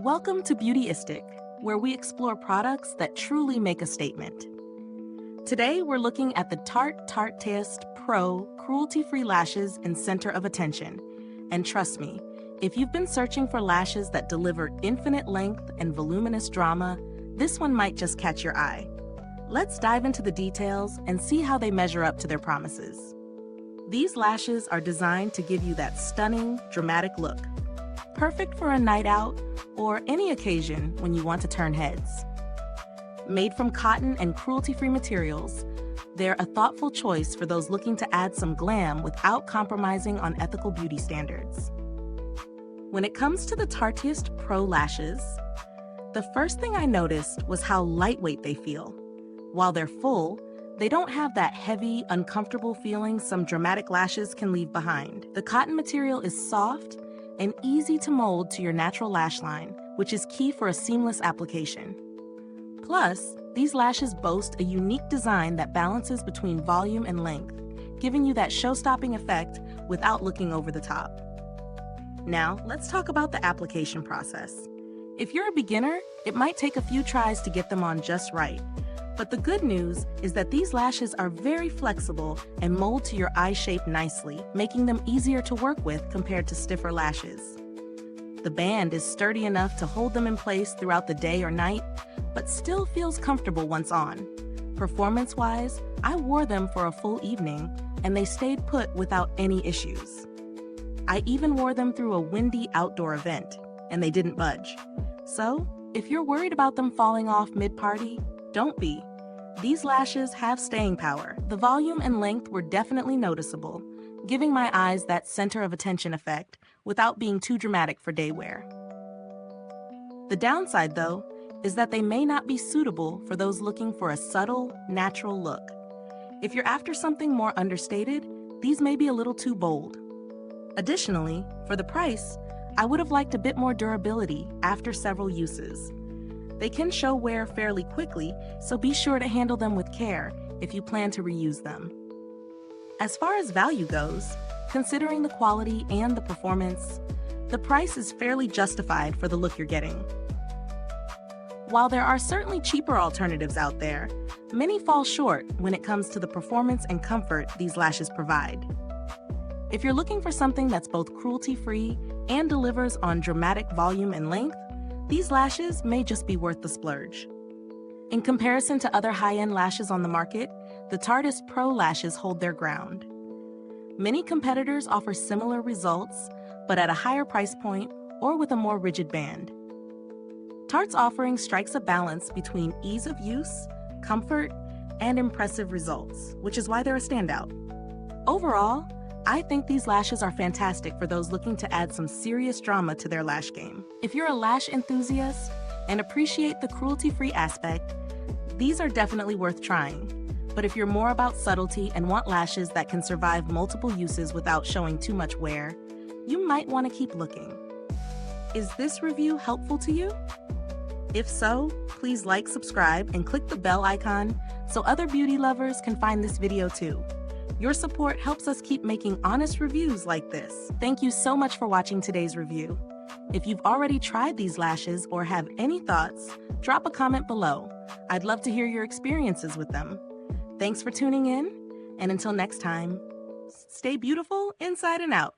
Welcome to Beautyistic, where we explore products that truly make a statement. Today, we're looking at the Tarte Tarteist Pro Cruelty-Free Lashes in Center of Attention. And trust me, if you've been searching for lashes that deliver infinite length and voluminous drama, this one might just catch your eye. Let's dive into the details and see how they measure up to their promises. These lashes are designed to give you that stunning, dramatic look, perfect for a night out or any occasion when you want to turn heads. Made from cotton and cruelty-free materials, they're a thoughtful choice for those looking to add some glam without compromising on ethical beauty standards. When it comes to the Tarteist Pro lashes, the first thing I noticed was how lightweight they feel. While they're full, they don't have that heavy, uncomfortable feeling some dramatic lashes can leave behind. The cotton material is soft and easy to mold to your natural lash line, which is key for a seamless application. Plus, these lashes boast a unique design that balances between volume and length, giving you that show-stopping effect without looking over the top. Now, let's talk about the application process. If you're a beginner, it might take a few tries to get them on just right. But the good news is that these lashes are very flexible and mold to your eye shape nicely, making them easier to work with compared to stiffer lashes. The band is sturdy enough to hold them in place throughout the day or night, but still feels comfortable once on. Performance-wise, I wore them for a full evening, and they stayed put without any issues. I even wore them through a windy outdoor event, and they didn't budge. So, if you're worried about them falling off mid-party, don't be. These lashes have staying power. The volume and length were definitely noticeable, giving my eyes that center of attention effect without being too dramatic for day wear. The downside, though, is that they may not be suitable for those looking for a subtle, natural look. If you're after something more understated, these may be a little too bold. Additionally, for the price, I would have liked a bit more durability after several uses. They can show wear fairly quickly, so be sure to handle them with care if you plan to reuse them. As far as value goes, considering the quality and the performance, the price is fairly justified for the look you're getting. While there are certainly cheaper alternatives out there, many fall short when it comes to the performance and comfort these lashes provide. If you're looking for something that's both cruelty-free and delivers on dramatic volume and length, these lashes may just be worth the splurge. In comparison to other high-end lashes on the market, the Tarteist Pro lashes hold their ground. Many competitors offer similar results, but at a higher price point or with a more rigid band. Tarte's offering strikes a balance between ease of use, comfort, and impressive results, which is why they're a standout. Overall, I think these lashes are fantastic for those looking to add some serious drama to their lash game. If you're a lash enthusiast and appreciate the cruelty-free aspect, these are definitely worth trying. But if you're more about subtlety and want lashes that can survive multiple uses without showing too much wear, you might want to keep looking. Is this review helpful to you? If so, please like, subscribe, and click the bell icon so other beauty lovers can find this video too. Your support helps us keep making honest reviews like this. Thank you so much for watching today's review. If you've already tried these lashes or have any thoughts, drop a comment below. I'd love to hear your experiences with them. Thanks for tuning in, and until next time, stay beautiful inside and out.